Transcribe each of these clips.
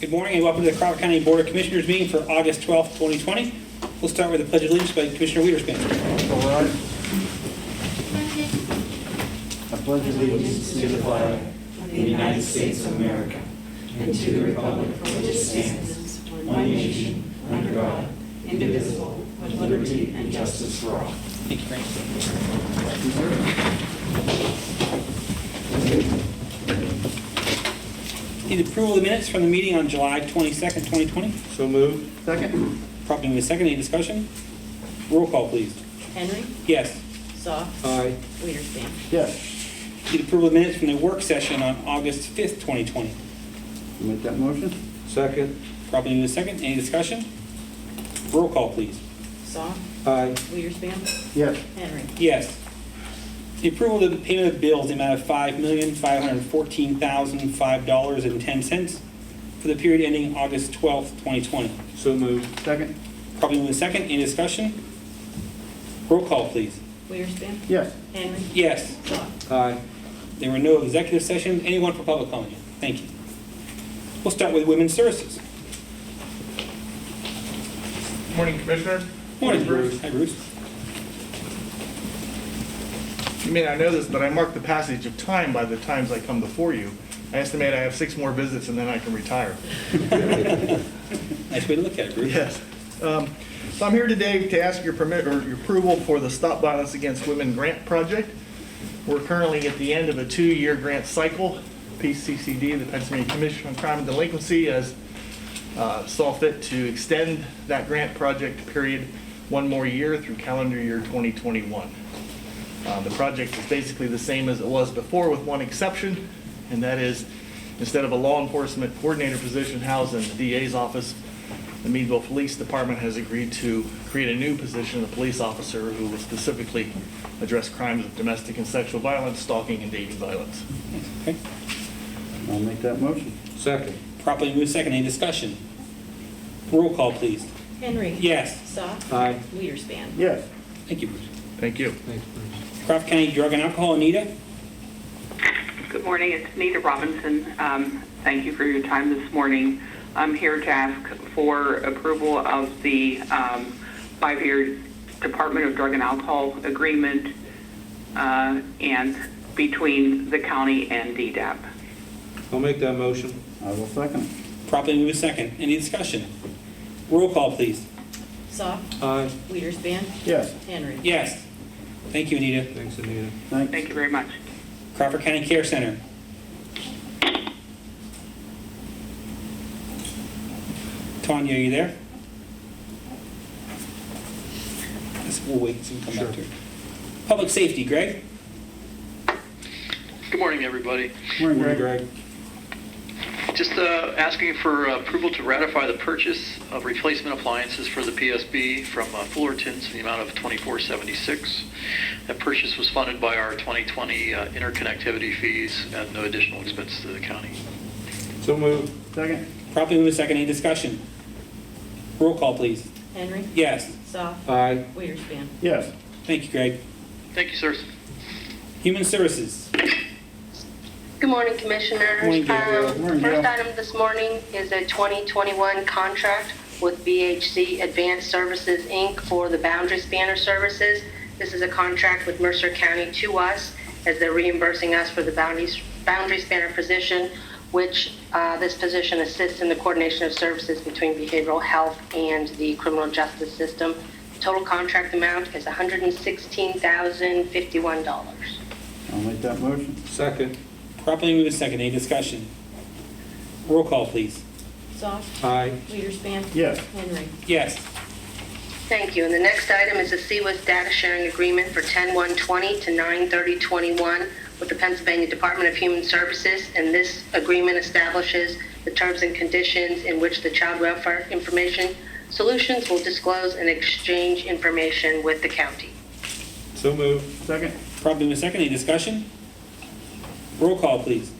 Good morning and welcome to the Crawford County Board of Commissioners meeting for August 12th, 2020. We'll start with the Pledge of Allegiance by Commissioner wiederspen. All right. I pledge allegiance to the flag of the United States of America and to the republic for which it stands, one nation, under God, indivisible, with liberty and justice for all. Thank you, Frank. Need approval of the minutes from the meeting on July 22nd, 2020. So moved. Second. Properly moved second. Any discussion? Roll call, please. Henry. Yes. Soft. Aye. Wiederspen. Yes. Need approval of the minutes from the work session on August 5th, 2020. Make that motion. Second. Properly moved second. Any discussion? Roll call, please. Soft. Aye. Wiederspen. Yes. Henry. Yes. The approval of the payment of bills in the amount of $5,514,005.10 for the period ending August 12th, 2020. So moved. Second. Probably move second. Any discussion? Roll call, please. Wiederspen. Yes. Henry. Yes. Soft. Aye. There were no executive sessions. Anyone for public comment? Thank you. We'll start with Women's Services. Morning, Commissioner. Morning, Bruce. Hi, Bruce. You may not know this, but I mark the passage of time by the times I come before you. I estimate I have 6 more visits and then I can retire. Nice way to look at it, Bruce. Yes. So I'm here today to ask your permit or your approval for the Stop Violence Against Women grant project. We're currently at the end of a 2-year grant cycle. PCCD, the Pennsylvania Commission on Crime and Delinquency, has saw fit to extend that grant project period 1 more year through calendar year 2021. The project is basically the same as it was before with one exception, and that is instead of a law enforcement coordinator position housed in the DA's office, the Meadville Police Department has agreed to create a new position, a police officer who will specifically address crimes of domestic and sexual violence, stalking, and dating violence. Okay. I'll make that motion. Second. Properly moved second. Any discussion? Roll call, please. Henry. Yes. Soft. Aye. Wiederspen. Yes. Thank you, Bruce. Thank you. Thanks, Bruce. Crawford County Drug and Alcohol, Anita. Good morning, it's Anita Robinson. Thank you for your time this morning. I'm here to ask for approval of the 5-year Department of Drug and Alcohol agreement and between the county and DDAP. I'll make that motion. I will second. Properly moved second. Any discussion? Roll call, please. Soft. Aye. Wiederspen. Yes. Henry. Yes. Thank you, Anita. Thanks, Anita. Thanks. Thank you very much. Crawford County Care Center. Tanya, are you there? Guess we'll wait and see him come back to it. Public Safety, Greg. Good morning, everybody. Morning, Greg. Just asking for approval to ratify the purchase of replacement appliances for the PSB from Fullerton's in the amount of $24.76. That purchase was funded by our 2020 interconnectivity fees and no additional expense to the county. So moved. Second. Properly moved second. Any discussion? Roll call, please. Henry. Yes. Soft. Aye. Wiederspen. Yes. Thank you, Greg. Thank you, sirs. Human Services. Good morning, Commissioners. Morning, Gabriel. Morning, First Gail. item this morning is a 2021 contract with BHC Advanced Services, Inc. for the Boundary Spanner services. This is a contract with Mercer County to us as they're reimbursing us for the Boundary Spanner position, which this position assists in the coordination of services between behavioral health and the criminal justice system. Total contract amount is $116,051. I'll make that motion. Second. Properly moved second. Any discussion? Roll call, please. Soft. Aye. Wiederspen. Yes. Henry. Yes. Thank you. And the next item is a CWIS data sharing agreement for 10/1/20 to 9/30/21 with the Pennsylvania Department of Human Services. And this agreement establishes the terms and conditions in which the Child Welfare Information Solutions will disclose and exchange information with the county. So moved. Second. Properly moved second. Any discussion? Roll call, please.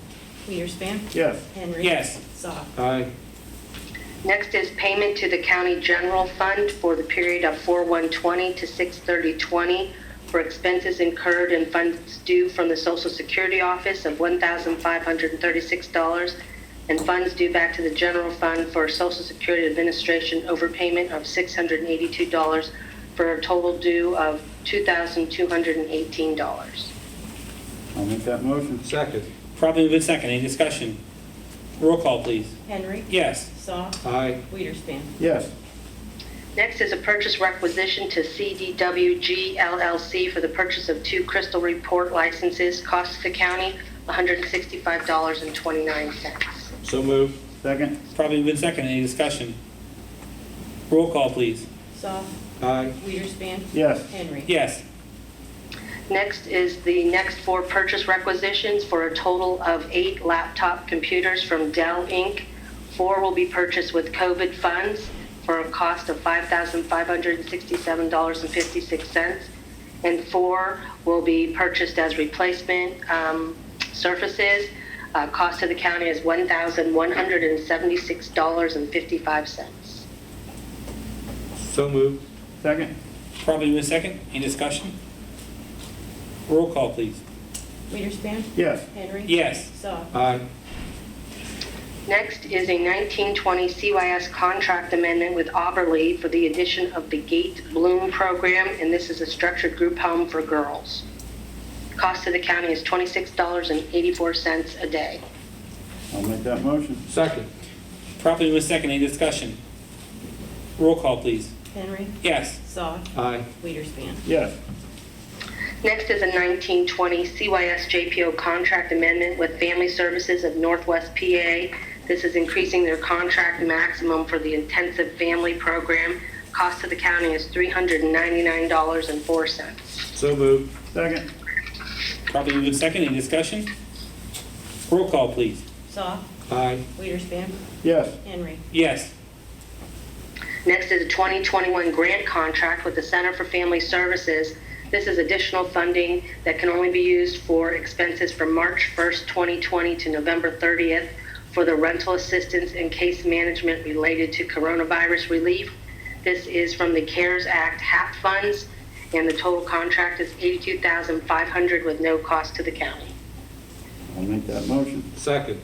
Wiederspen. Yes. Henry. Yes. Soft. Aye. Next is payment to the county general fund for the period of 4/1/20 to 6/30/20 for expenses incurred and funds due from the Social Security Office of $1,536 and funds due back to the general fund for Social Security Administration overpayment of $682 for a total due of $2,218. I'll make that motion. Second. Probably moved in second. Any discussion? Roll call, please. Henry. Yes. Soft. Aye. Wiederspin. Yes. Next is a purchase requisition to CDWG LLC for the purchase of 2 Crystal Report licenses. Cost to the county, $165.29. So moved. Second. Probably moved in second. Any discussion? Roll call, please. Soft. Aye. Wiederspin. Yes. Henry. Yes. Next is the next 4 purchase requisitions for a total of 8 laptop computers from Dell Inc. 4 will be purchased with COVID funds for a cost of $5,567.56, and 4 will be purchased as replacement surfaces. Cost to the county is $1,176.55. So moved. Second. Probably moved in second. Any discussion? Roll call, please. Wiederspin. Yes. Henry. Yes. Soft. Aye. Next is a 1920 CYS contract amendment with Auberly for the addition of the Gate Bloom program, and this is a structured group home for girls. Cost to the county is $26.84 a day. I'll make that motion. Second. Probably moved in second. Any discussion? Roll call, please. Henry. Yes. Soft. Aye. Wiederspin. Yes. Next is a 1920 CYS JPO contract amendment with Family Services of Northwest PA. This is increasing their contract maximum for the intensive family program. Cost to the county is $399.04. So moved. Second. Probably moved in second. Any discussion? Roll call, please. Soft. Aye. Wiederspin. Yes. Henry. Yes. Next is a 2021 grant contract with the Center for Family Services. This is additional funding that can only be used for expenses from March 1st, 2020 to November 30th for the rental assistance and case management related to coronavirus relief. This is from the CARES Act HAP funds, and the total contract is $82,500 with no cost to the county. I'll make that motion. Second.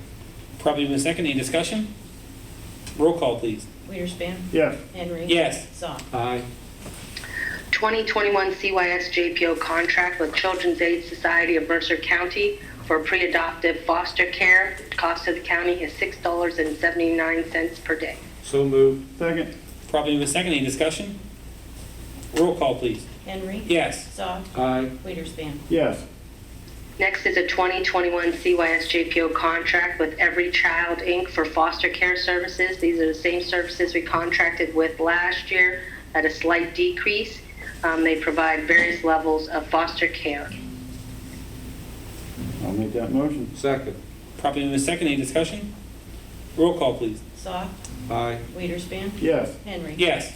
Probably moved in second. Any discussion? Roll call, please. Wiederspin. Yes. Henry. Yes. Soft. Aye. 2021 CYS JPO contract with Children's Aid Society of Mercer County for pre-adoptive foster care. Cost to the county is $6.79 per day. So moved. Second. Probably moved in second. Any discussion? Roll call, please. Henry. Yes. Soft. Aye. Wiederspin. Yes. Next is a 2021 CYS JPO contract with Every Child Inc. for foster care services. These are the same services we contracted with last year at a slight decrease. They provide various levels of foster care. I'll make that motion. Second. Probably moved in second. Any discussion? Roll call, please. Soft. Aye. Wiederspin. Yes. Henry. Yes.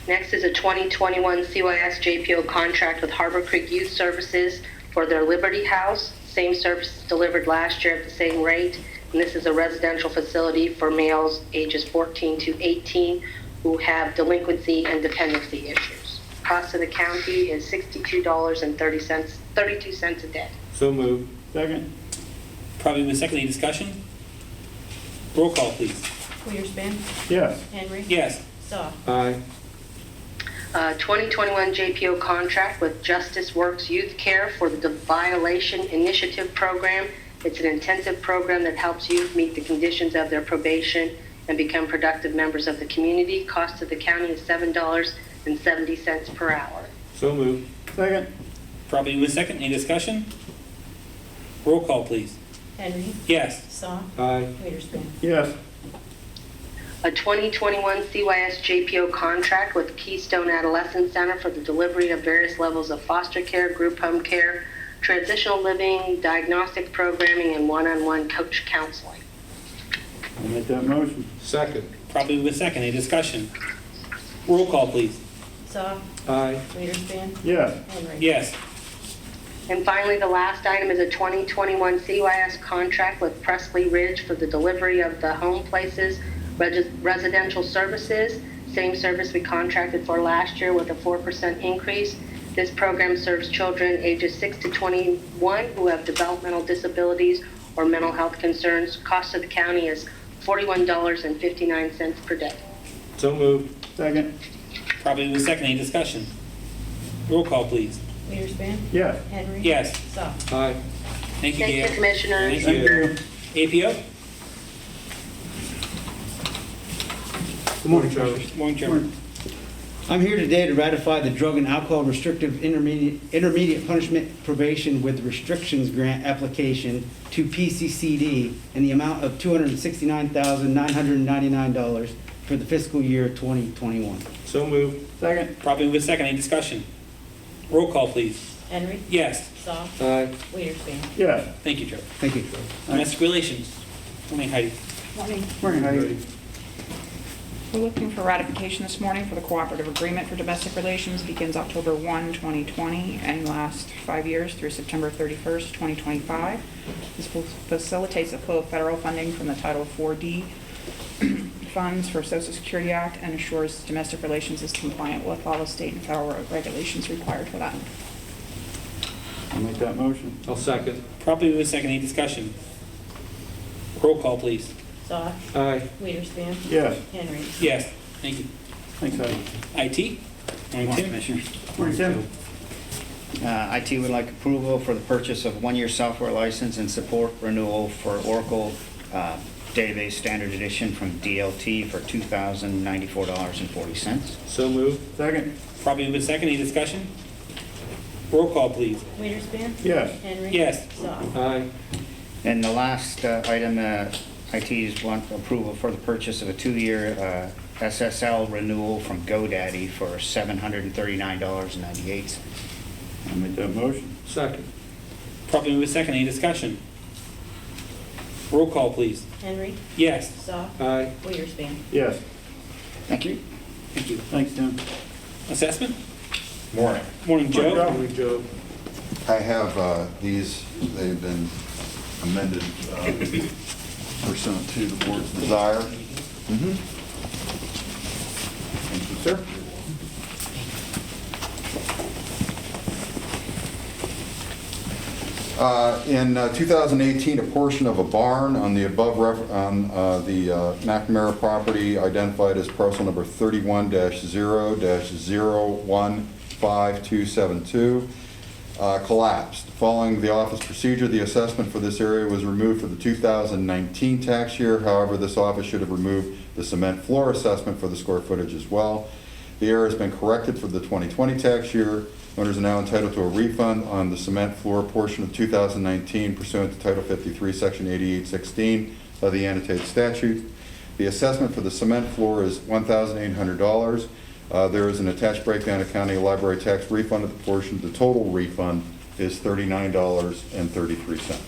Next is a 2021 CYS JPO contract with Harbor Creek Youth Services for their Liberty House. Same services delivered last year at the same rate. And this is a residential facility for males ages 14 to 18 who have delinquency and dependency issues. Cost of the county is $62.32 a day. So moved. Second. Probably moved in second. Any discussion? Roll call, please. Wiederspin. Yes. Henry. Yes. Soft. Aye. 2021 JPO contract with Justice Works Youth Care for the Violation Initiative Program. It's an intensive program that helps youth meet the conditions of their probation and become productive members of the community. Cost to the county is $7.70 per hour. So moved. Second. Probably moved in second. Any discussion? Roll call, please. Henry. Yes. Soft. Aye. Wiederspin. Yes. A 2021 CYS JPO contract with Keystone Adolescent Center for the delivery of various levels of foster care, group home care, transitional living, diagnostic programming, and one-on-one coach counseling. I'll make that motion. Second. Probably moved in second. Any discussion? Roll call, please. Soft. Aye. Wiederspin. Yes. Henry. Yes. And finally, the last item is a 2021 CYS contract with Pressley Ridge for the delivery of the home places, residential services. Same service we contracted for last year with a 4% increase. This program serves children ages 6 to 21 who have developmental disabilities or mental health concerns. Cost of the county is $41.59 per day. So moved. Second. Probably with second. Any discussion? Roll call, please. Wiederspin. Yes. Henry. Yes. Soft. Aye. Thank you, Thank you, Gail. Commissioners. Thank you. APO? Good morning, Trevor. Morning, Trevor. I'm here today to ratify the Drug and Alcohol Restrictive Intermediate Punishment Probation with Restrictions Grant application to PCCD in the amount of $269,999 for the fiscal year 2021. So moved. Second. Probably with second. Any discussion? Roll call, please. Henry. Yes. Soft. Aye. Wiederspin. Yes. Thank you, Trevor. Thank you. Domestic relations. Morning, Heidi. Morning. Morning, Heidi. We're looking for ratification this morning for the cooperative agreement for domestic relations. Begins October 1, 2020 and lasts 5 years through September 31st, 2025. This facilitates the flow of federal funding from the Title 4D funds for Social Security Act and ensures domestic relations is compliant with all the state and federal regulations required for that. I'll make that motion. I'll second. Probably with second. Any discussion? Roll call, please. Soft. Aye. Wiederspin. Yes. Henry. Yes. Thank you. Thanks, Heidi. IT? Morning, Tim. Commissioners. Morning, Tim. IT would like approval for the purchase of one-year software license and support renewal for Oracle Database Standard Edition from DLT for $2,094.40. So moved. Second. Probably with second. Any discussion? Roll call, please. Wiederspin. Yes. Henry. Yes. Soft. Aye. And the last item, IT's want approval for the purchase of a 2-year SSL renewal from GoDaddy for $739.98. I'll make that motion. Second. Probably with second. Any discussion? Roll call, please. Henry. Yes. Soft. Aye. Wiederspin. Yes. Thank you. Thank you. Thanks, Tim. Assessment? Morning. Morning, Joe. Morning, Joe. I have these, they've been amended pursuant to the board's desire. Thank you, sir. In 2018, a portion of a barn on the McNamara property identified as parcel number 31-0-015272 collapsed. Following the office procedure, the assessment for this area was removed for the 2019 tax year. However, this office should have removed the cement floor assessment for the square footage as well. The error has been corrected for the 2020 tax year. Owners are now entitled to a refund on the cement floor portion of 2019 pursuant to Title 53, Section 8816 of the annotated statute. The assessment for the cement floor is $1,800. There is an attached breakdown of county library tax refund of the portion. The total refund is $39.33.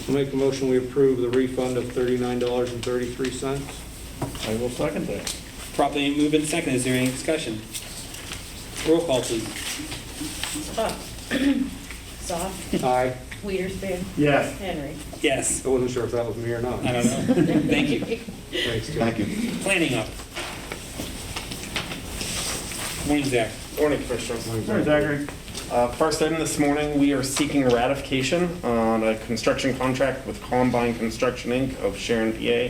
I'll make a motion, we approve the refund of $39.33. I will second that. Probably moved in second. Is there any discussion? Roll call, please. Soft. Soft. Aye. Wiederspin. Yes. Henry. Yes. I wasn't sure if that was me or not. I don't know. Thank you. Thanks, Joe. Thank you. Planning up. Morning, Zach. Morning, Commissioners. Morning, Zachary. First item this morning, we are seeking ratification on a construction contract with Combine Construction, Inc. of Sharon, PA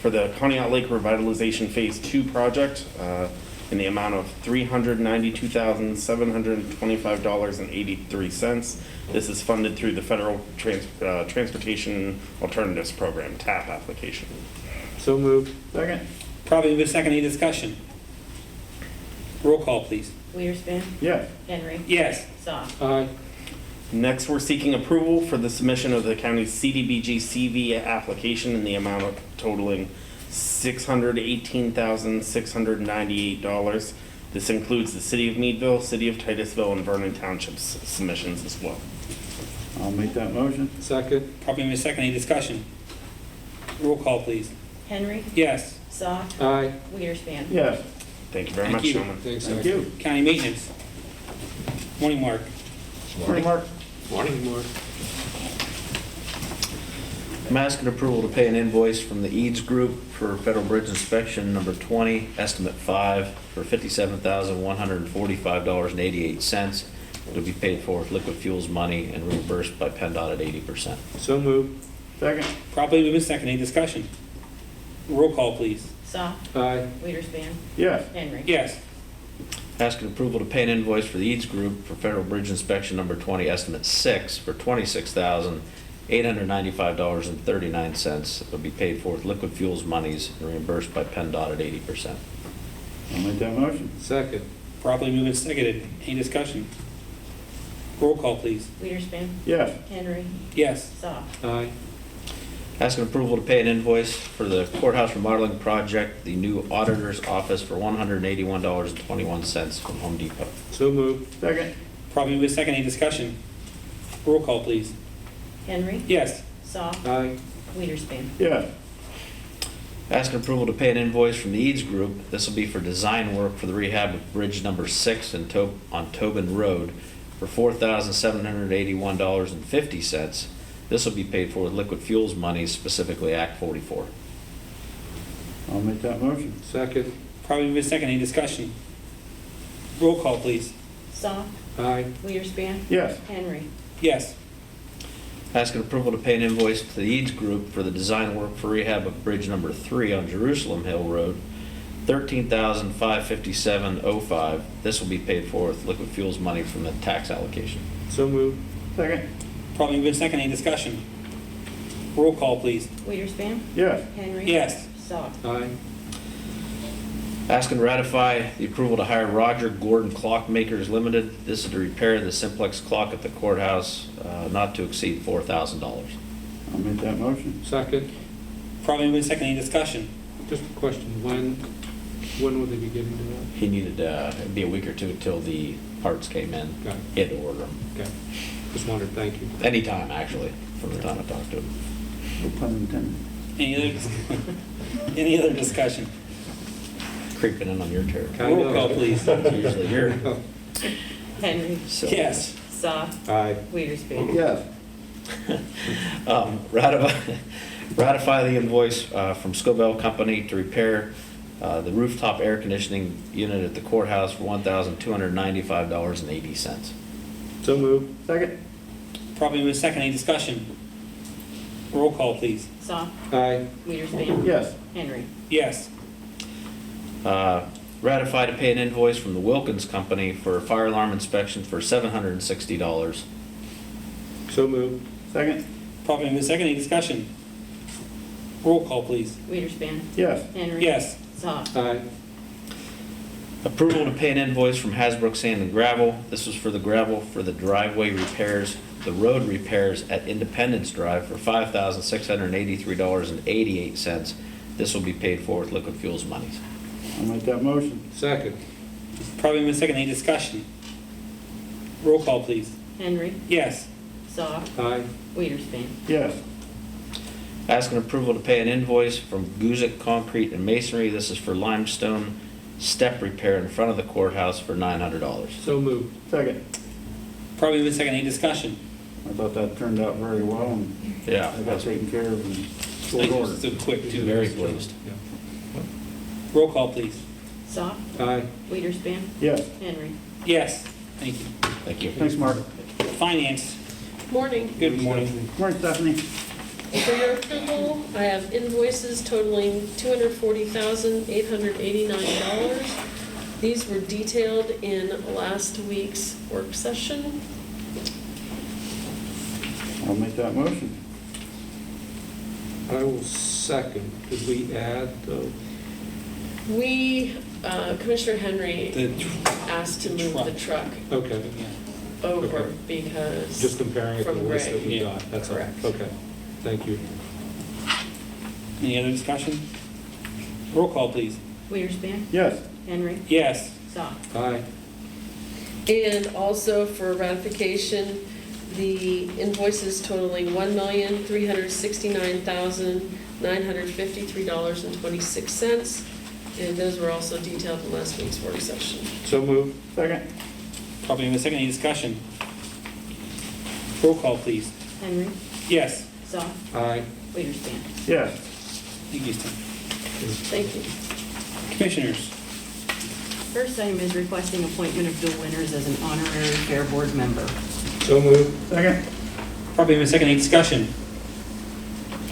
for the Conneaut Lake Revitalization Phase 2 project in the amount of $392,725.83. This is funded through the Federal Transportation Alternatives Program, TAP application. So moved. Second. Probably with second. Any discussion? Roll call, please. Wiederspin. Yes. Henry. Yes. Soft. Aye. Next, we're seeking approval for the submission of the county's CDBG CV application in the amount of totaling $618,698. This includes the City of Meadville, City of Titusville, and Vernon Townships submissions as well. I'll make that motion. Second. Probably with second. Any discussion? Roll call, please. Henry. Yes. Soft. Aye. Wiederspin. Yes. Thank you very Thank much, you. gentlemen. Thanks, Thank Zach. you. County maintenance. Morning, Mark. Morning, Mark. Morning, Mark. I'm asking approval to pay an invoice from the eads group for Federal Bridge Inspection number 20, estimate 5, for $57,145.88. It'll be paid for with liquid fuels money and reimbursed by PennDOT at 80%. So moved. Second. Properly moved in second. Any discussion? Roll call, please. Soft. Aye. Wiederspin. Yes. Henry. Yes. Asking approval to pay an invoice for the eads group for Federal Bridge Inspection Number 20, Estimate 6, for $26,895.39. It'll be paid for with liquid fuels monies and reimbursed by PennDOT at 80%. I'll make that motion. Second. Properly moved and seconded. Any discussion? Roll call, please. Wiederspin. Yes. Henry. Yes. Soft. Aye. Asking approval to pay an invoice for the courthouse remodeling project, the new auditor's office, for $181.21 from Home Depot. So moved. Second. Properly moved in second. Any discussion? Roll call, please. Henry. Yes. Soft. Aye. Wiederspin. Yes. Asking approval to pay an invoice from the eads group. This will be for design work for the rehab of Bridge Number 6 on Tobin Road for $4,781.50. This will be paid for with liquid fuels money, specifically Act 44. I'll make that motion. Second. Properly moved in second. Any discussion? Roll call, please. Soft. Aye. Wiederspin. Yes. Henry. Yes. Asking approval to pay an invoice to the eads group for the design work for rehab of Bridge Number 3 on Jerusalem Hill Road, $13,557.05. This will be paid for with liquid fuels money from the tax allocation. So moved. Second. Properly moved in second. Any discussion? Roll call, please. Wiederspin. Yes. Henry. Yes. Soft. Aye. Asking to ratify the approval to hire Roger Gordon Clockmakers Limited. This is to repair the simplex clock at the courthouse, not to exceed $4,000. I'll make that motion. Second. Properly moved in second. Any discussion? Just a question, when will they be getting to that? He needed, it'd be a week or two until the parts came in. Got it. He had to order them. Okay. Just wondered, thank you. Anytime, actually, from the time I talked to him. No pun intended. Any other discussion? Creeping in on your territory. Roll call, please. Usually you're. Henry. So. Yes. Soft. Aye. Wiederspin. Yes. Ratify the invoice from Scobel Company to repair the rooftop air conditioning unit at the courthouse for $1,295.80. So moved. Second. Properly moved in second. Any discussion? Roll call, please. Soft. Aye. Wiederspin. Yes. Henry. Yes. Ratify to pay an invoice from the Wilkins Company for a fire alarm inspection for $760. So moved. Second. Properly moved in second. Any discussion? Roll call, please. Wiederspin. Yes. Henry. Yes. Soft. Aye. Approval to pay an invoice from Hasbrook Sand and Gravel. This was for the gravel for the driveway repairs, the road repairs at Independence Drive for $5,683.88. This will be paid for with liquid fuels monies. I'll make that motion. Second. Properly moved in second. Any discussion? Roll call, please. Henry. Yes. Soft. Aye. Wiederspin. Yes. Asking approval to pay an invoice from Guzik Concrete and Masonry. This is for limestone step repair in front of the courthouse for $900. So moved. Second. Properly moved in second. Any discussion? I thought that turned out very well and Yeah, I got taken care of in short Thank you. order. So quick, too. very pleased. Roll call, please. Soft. Aye. Wiederspin. Yes. Henry. Yes. Thank you. Thank you. Thanks, Mark. Finance. Morning. Good morning. Morning, Stephanie. For your approval, I have invoices totaling $240,889. These were detailed in last week's work session. I'll make that motion. I will second. Did we add the? We, Commissioner Henry asked to move the truck Okay. over Okay. because. Just comparing it to the from list that Greg. we got. That's all. Correct. Okay. Thank you. Any other discussion? Roll call, please. Wiederspin. Yes. Henry. Yes. Soft. Aye. And also for ratification, the invoices totaling $1,369,953.26. And those were also detailed in last week's work session. So moved. Second. Properly moved in second. Any discussion? Roll call, please. Henry. Yes. Soft. Aye. Wiederspin. Yes. Thank you, Steve. Thank you. Commissioners. First item is requesting appointment of Bill Winters as an honorary Fair Board member. So moved. Second. Probably in a second, any discussion?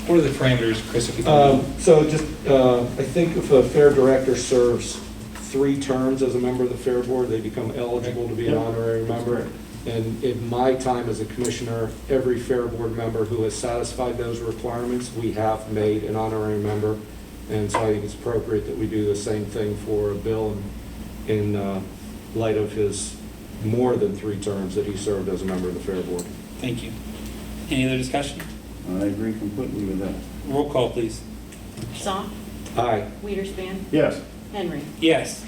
What are the parameters, Chris, if we So just, I think if a fair director serves 3 terms as a member of the Fair Board, they become eligible to be an honorary member. And in my time as a commissioner, every Fair Board member who has satisfied those requirements, we have made an honorary member. And so I think it's appropriate that we do the same thing for Bill in light of his more than 3 terms that he served as a member of the Fair Board. Thank you. Any other discussion? I agree completely with that. Roll call, please. Soft, Aye. Wiederspan, Yes. Henry. Yes.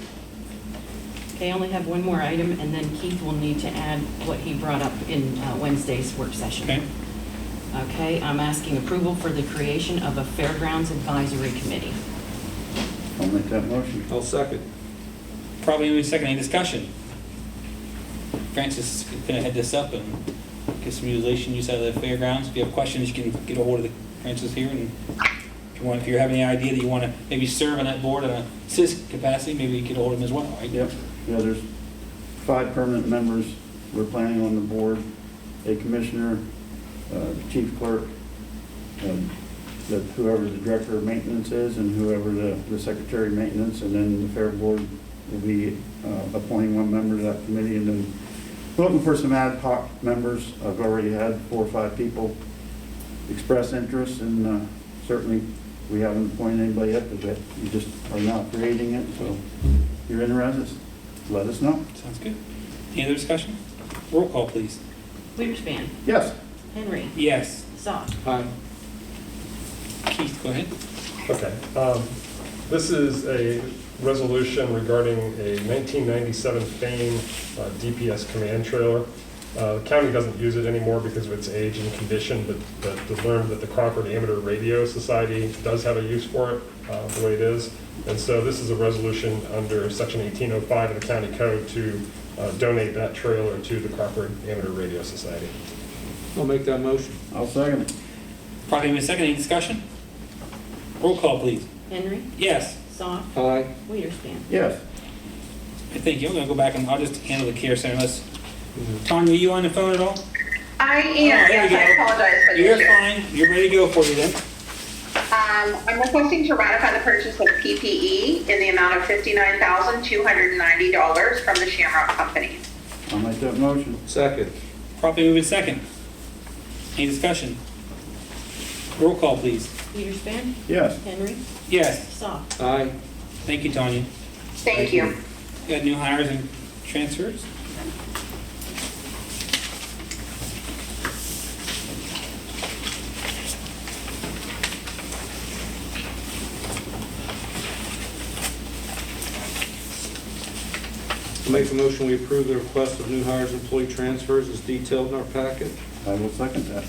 Okay, I only have one more item, and then Keith will need to add what he brought up in Wednesday's work session. Okay. Okay, I'm asking approval for the creation of a Fairgrounds Advisory Committee. I'll make that motion. I'll second. Probably in a second, any discussion? Francis is gonna head this up and get some utilization use out of the fairgrounds. If you have questions, you can get a hold of Francis here, and if you have any idea that you want to maybe serve on that board in a citizen capacity, maybe you get a hold of him as well, right? Yep. Yeah, there's 5 permanent members we're planning on the board, a commissioner, chief clerk, whoever the director of maintenance is, and whoever the secretary of maintenance, and then the fair board will be appointing 1 member to that committee, and then looking for some ad hoc members. I've already had 4 or 5 people express interest, and certainly we haven't appointed anybody yet, but you just are now creating it, so if you're interested, let us know. Sounds good. Any other discussion? Roll call, please. Wiederspan, Yes. Henry. Yes. Soft. Aye. Keith, go ahead. Okay. This is a resolution regarding a 1997 Fame DPS command trailer. The county doesn't use it anymore because of its age and condition, but to learn that the Crawford Amateur Radio Society does have a use for it, the way it is. And so this is a resolution under Section 1805 of the county code to donate that trailer to the Crawford Amateur Radio Society. I'll make that motion. I'll second it. Probably in a second, any discussion? Roll call, please. Henry. Yes. Soft. Aye. Wiederspan. Yes. Thank you. I'm gonna go back and I'll just handle the care center unless, Tanya, are you on the phone at all? I am, There yes, you I go. apologize for the You're issue. fine. You're ready to go for you then. I'm requesting to ratify the purchase of PPE in the amount of $59,290 from the Shamrock Company. I'll make that motion. Second. Probably move in second. Any discussion? Roll call, please. Wiederspan, Yes. Henry. Yes. Soft. Aye. Thank you, Tanya. Thank you. Got new hires and transfers? I'll make a motion, we approve the request of new hires and employee transfers as detailed in our packet. I will second that.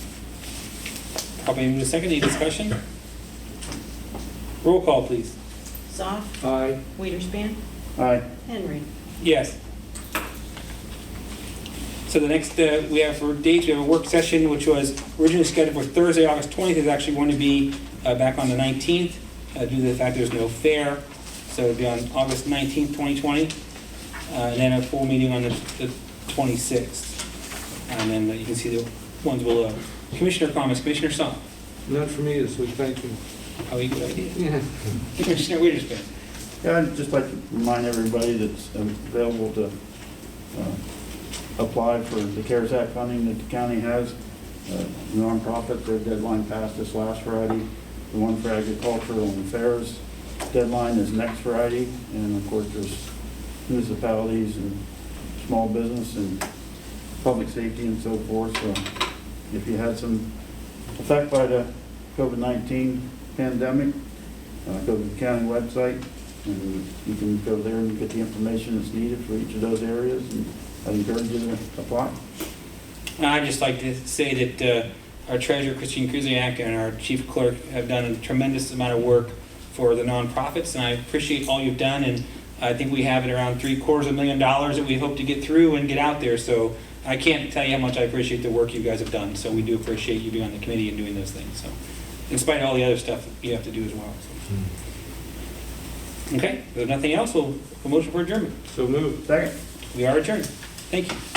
Probably move in second. Any discussion? Roll call, please. Soft. Aye. Wiederspan, Aye. Henry. Yes. So the next we have for dates, we have a work session which was originally scheduled for Thursday, August 20th. It's actually going to be back on the 19th due to the fact there's no fair. So it'll be on August 19th, 2020. And then a full meeting on the 26th. And then you can see the ones below. Commissioner comments, Commissioner Song. None for me this week, thank you. How a good idea. Yeah. Commissioner Wiederspan. Yeah, I'd just like to remind everybody that's available to apply for the CARES Act funding that the county has. Nonprofit, their deadline passed this last Friday. The one for agricultural and fairs deadline is next Friday. And of course, there's municipalities and small business and public safety and so forth. So if you had some effect by the COVID-19 pandemic, go to the county website and you can go there and get the information that's needed for each of those areas, and I encourage you to apply. I'd just like to say that our treasurer, Christine Kuziak, and our chief clerk have done a tremendous amount of work for the nonprofits, and I appreciate all you've done, and I think we have it around $750,000 that we hope to get through and get out there, so I can't tell you how much I appreciate the work you guys have done, so we do appreciate you being on the committee and doing those things, so in spite of all the other stuff you have to do as well. So. Okay, if there's nothing else, we'll, a motion for adjournment. So moved. Second. We are adjourned. Thank you.